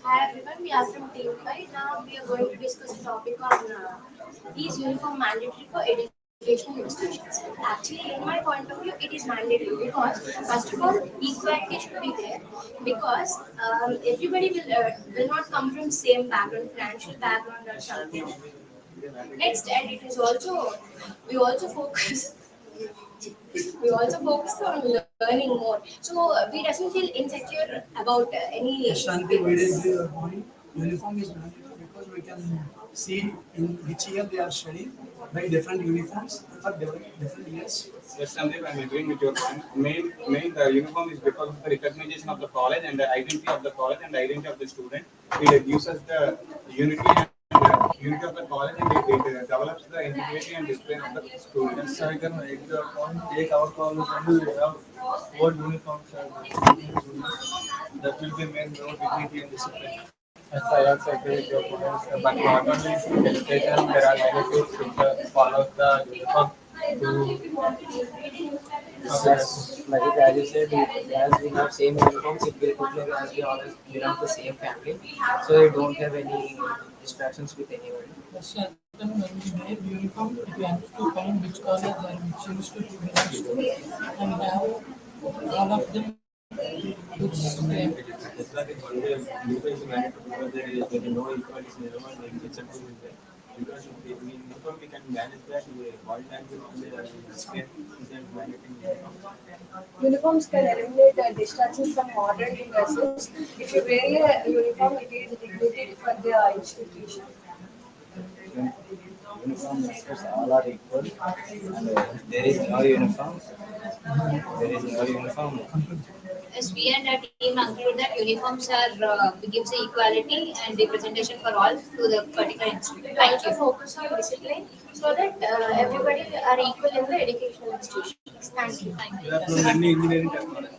Hi everyone, we are from Team 5. Now we are going to discuss a topic on is uniform mandatory for educational institutions. Actually, in my point of view, it is mandatory because first of all, equality should be there because everybody will not come from same background, financial background or something. Next, and it is also we also focus we also focus on learning more. So we doesn't feel insecure about any. Shanti, why did your point? Uniform is mandatory because we can see in which year they are studying by different uniforms for different years. Yes, Sandeep, I'm agreeing with your point. Main the uniform is because of the recognition of the college and the identity of the college and the identity of the student. It gives us the unity and unity of the college and it develops the integrity and discipline of the students. So I can make your point. Take our college and we have what uniforms are that will be made more dignity and discipline. Yes, I also agree with your points. But not only in education, there are many schools which follow the uniform to Like as you said, as we have same uniforms, it will look like as we always belong to the same family, so we don't have any distractions with anybody. Yes, sir. Then when we make uniform, we have to find which college or which institute belongs to and have all of them looks same. it's like one way uniform is mandatory because there is no equality in everyone like it's up to them. Because if we uniform we can manage that body language and skin isn't managing. Uniforms can eliminate distractions from modern dresses. If you wear a uniform, it is dignity for the institution. Uniform masters all are equal, and there is no uniform. There is no uniform. As we and our team conclude that uniforms are gives the equality and representation for all to the particular institute. Thank you. Focus on discipline so that everybody are equal in the educational institutions. Thank you. Thank We you. are from any engineering technology.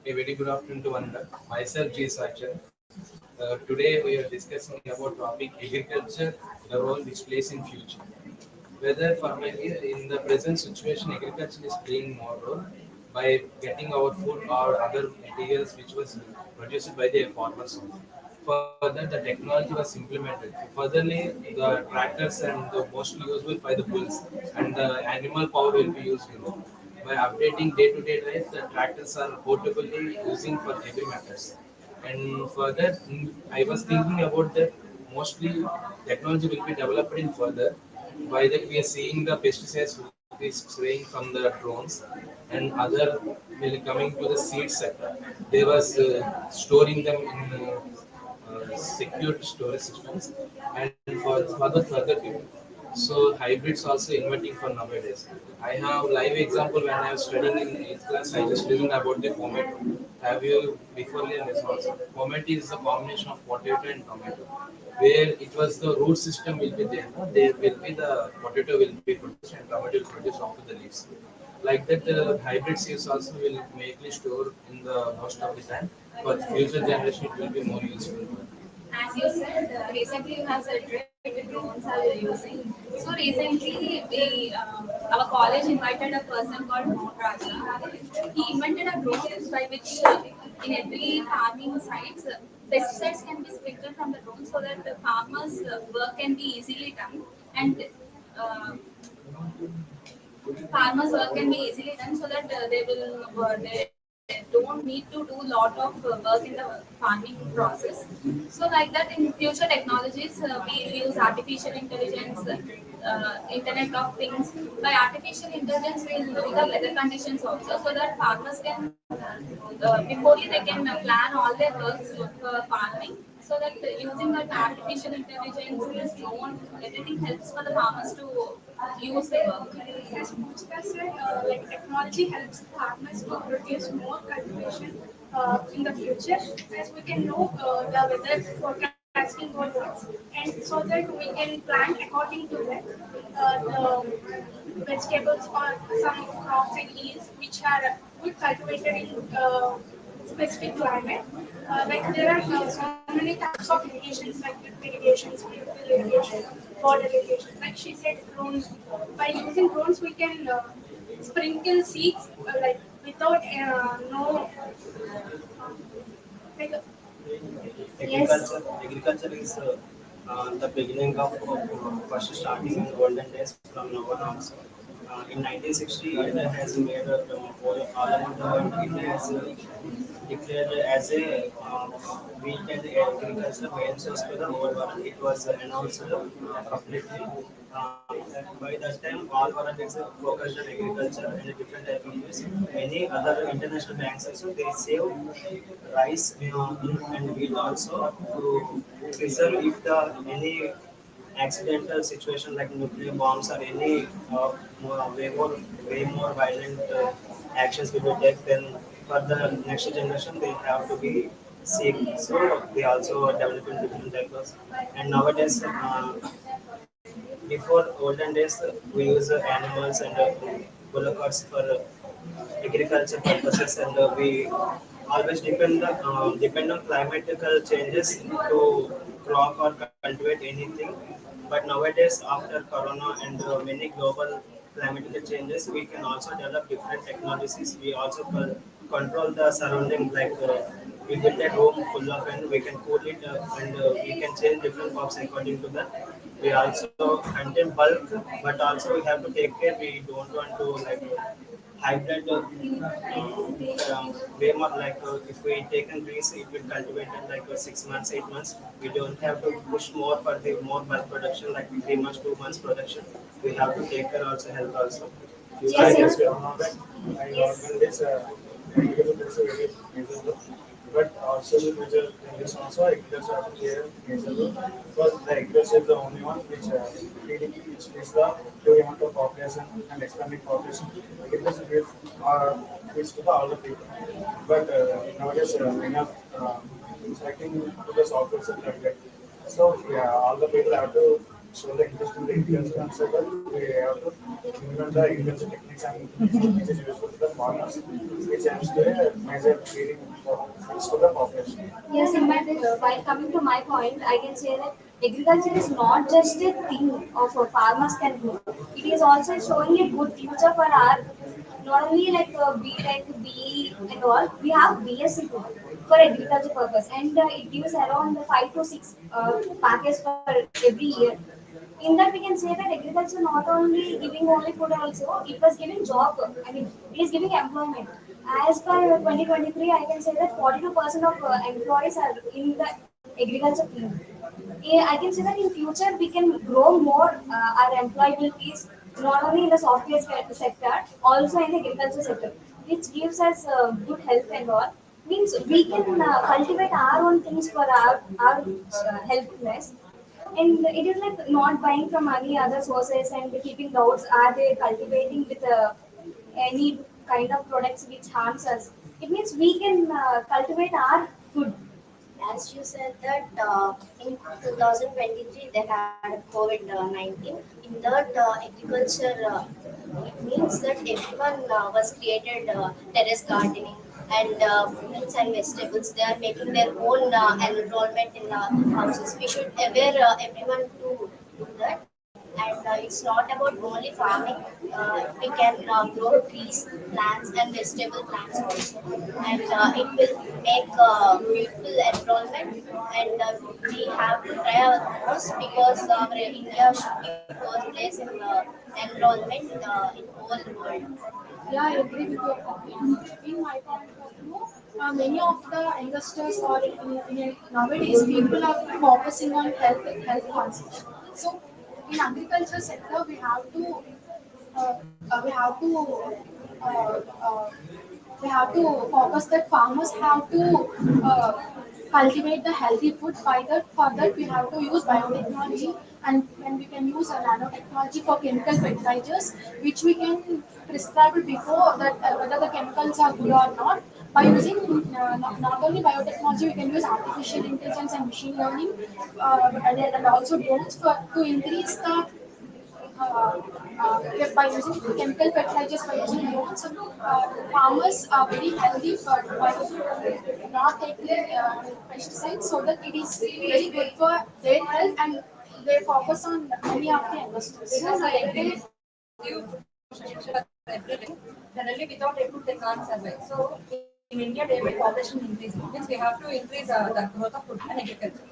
A very good afternoon to one. Myself, G. Sachin. Today we are discussing about topic agriculture, the role which plays in future. Whether familiar in the present situation, agriculture is playing more role by getting our food or other materials which was produced by the farmers. Further, the technology was implemented. Furtherly, the tractors and the mostly usable by the bulls and the animal power will be used. By updating day-to-day life, the tractors are portably using for heavy matters. And further, I was thinking about that mostly technology will be developed in further. By that, we are seeing the pesticides will be spraying from the drones and other When coming to the seed sector, they was storing them in secured storage systems and for the further people. So hybrids also inventing for nowadays. I have live example when I was studying in 8th class. I just listened about the tomato. Have you before learned this also? Tomato is a combination of potato and tomato, where it was the root system will be there. No? There will be the potato will be produced and tomato will produce after the leaves. Like that, hybrid seeds also will mainly store in the most of the time. For future generation, it will be more useful. As you said, recently you have said right, the drones are using. So recently, our college invited a person called Mohn Raja. He invented a drone by which in every farming sites, pesticides can be sprinkled from the drone so that the farmers' work can be easily done and uh, farmers' work can be easily done so that they don't need to do a lot of work in the farming process. So like that in future technologies we use artificial intelligence, internet of things. By artificial intelligence we will know the weather conditions also so that farmers can before they can plan all their works for farming so that using that artificial intelligence, this drone, everything helps for the farmers to use their work. As Musta said, like technology helps farmers to produce more cultivation in the future, as we can know the weather forecasting going on, and so that we can plant according to that. The vegetables or some crops and yields which are good cultivated in specific climate. Like there are so many types of irrigations like drip irrigations, field irrigation, water irrigation. Like she said, drones. By using drones, we can sprinkle seeds like without no like yes. Agriculture is the beginning of first starting in olden days from now on also. In 1960, India has made all over the world. India has declared as a wheat and agriculture main source to the whole world. It was announced completely. By that time, all world is focused on agriculture and a different type of use. Many other international banks also they save rice and wheat also to preserve if the any accidental situation like nuclear bombs or any way more violent actions will be taken then for the next generation they have to be safe. So they also develop in different types. And nowadays, before olden days, we use animals and bullocks for agriculture purposes, and we always depend on climatical changes to crop or cultivate anything. But nowadays, after Corona and many global climatical changes, we can also develop different technologies. We also control the surrounding, like we build a room full of and we can cool it and we can change different crops according to that. We also contain bulk, but also we have to take care. We don't want to like hybrid way more like if we take and grease it will cultivate in like 6 months 8 months. We don't have to push more for the more bulk production like 3 months 2 months production. We have to take care also health also. Yes, I yes. guess we are not that. I always agriculture is a very major role. But also the major thing is also agriculture have to play a major role because the agriculture is the only one which PDP which is the pure amount of population and expanding population. Agriculture gives gives to the all the people. But nowadays we are selecting to the software sector. So yeah, all the people have to show the interest in the agriculture and so that we have to implement the agriculture techniques and which is useful to the farmers, which aims to a major feeding for the population. Yes, in my while coming to my point, I can say that agriculture is not just a thing of farmers can do. It is also showing a good future for our not only like B Tech, B and all. We have BSc too for agriculture purpose, and it gives around 5 to 6 packages for every year. In that, we can say that agriculture not only giving only food also, it was giving job. I mean, it is giving employment. As per 2023, I can say that 42% of employees are in the agriculture field. I can say that in future we can grow more our employabilities not only in the software sector, also in the agriculture sector. which gives us good health and all. Means we can cultivate our own things for our healthness. And it is like not buying from any other sources and keeping doubts. Are they cultivating with any kind of products which harms us? It means we can cultivate our food. As you said that in 2023 they had COVID-19. In that agriculture, it means that everyone was created terrace gardening and fruits and vegetables. They are making their own enrollment in houses. We should aware everyone to do that. And it's not about only farming. We can grow trees, plants, and vegetable plants also. And it will make beautiful environment. And we have to try our most because our India should be first place in the environment in whole world. Yeah, I agree with your point. In my point of view, many of the youngsters or nowadays people are focusing on health concept. So in agriculture sector, uh, uh, we have to focus that farmers have to uh, cultivate the healthy food. By that, for that we have to use biotechnology, and we can use a nanotechnology for chemical fertilizers, which we can prescribe it before that whether the chemicals are good or not. By using not only biotechnology, we can use artificial intelligence and machine learning, and also drones to increase the by using chemical fertilizers, by using drones, farmers are very healthy by not taking pesticides, so that it is very good for their health, and they focus on many of the industries. Because I agree with you, generally without a food they can't survive. So in India, day by population increasing, means we have to increase the growth of food and agriculture.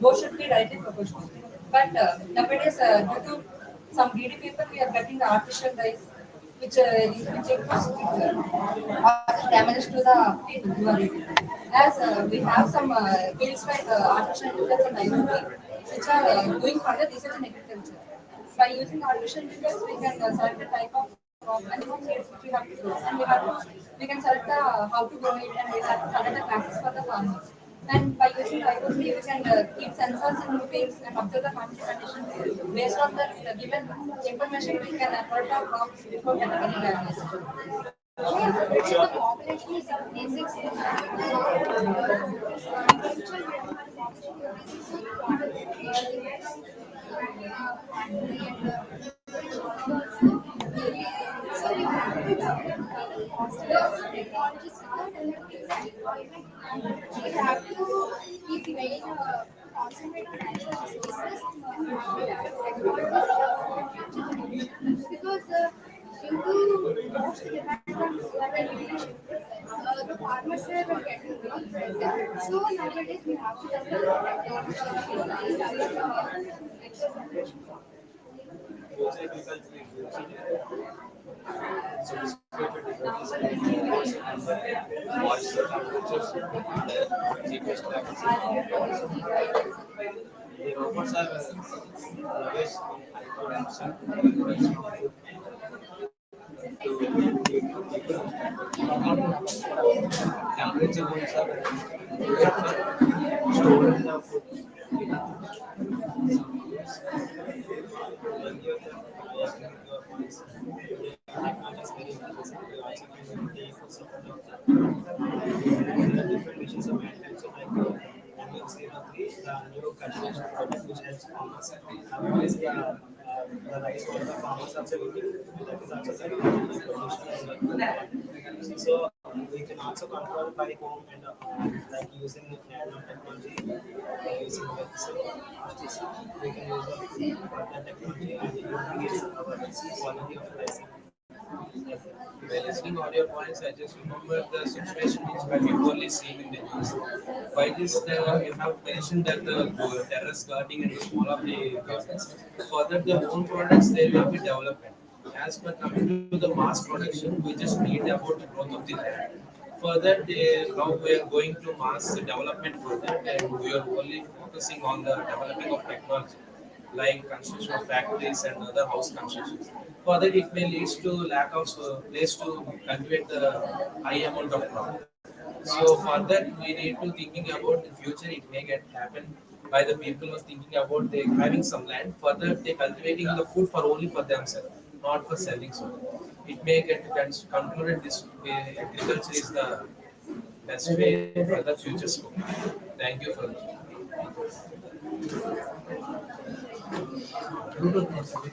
Both should be directly proportional. But nowadays, due to some greedy people, we are getting the artificial rice, which includes other damage to the people who are eating. As we have some fields like artificial intelligence and IoT, which are doing further research in agriculture. By using artificial intelligence, we can select the type of crop and what seeds which we have to grow, and we can select the how to grow it, and we have to select the classes for the farmers. And by using IoT, we can keep sensors in the fields and observe the farming conditions. Based on the given information, we can alert our crops before getting any damage. The population is increasing. We have to keep main concentrate on natural resources because due to most demand on global the farmers are getting weak. So nowadays we have to develop technology. Use agriculture is using Moisture temperatures and cheapest practices. the robots are always in production of food temperature zones are good for storing the food. Plenty of them, I agree with your points. Technology is very increasing. We also can take inputs of the different machines of manufacture like ML03, the new cultivation product which helps farmers harvest the rice what the farmers are selling. That is also very pollution as well. So we can also control by home and like using nanotechnology, using medicine, we can use the technology and increase our quality of life. By listening all your points, I just remember the situation which were before seen in the news. By this, you have mentioned that the terrace gardening and small of the gardens. Further, the own products there will be development. As per coming to the mass production, we just need about the growth of the land. Further, now we are going to mass development further, and we are only focusing on the developing of technology. like construction of factories and other house constructions. For that, it may lead to lack of place to cultivate the high amount of crop. So for that, we need to thinking about in future. It may get happen by the people who are thinking about they having some land. Further, they cultivating the food for only for themselves, not for selling. So it may get concluded this way. Agriculture is the best way for the future scope. Thank you for that. Bluetooth message.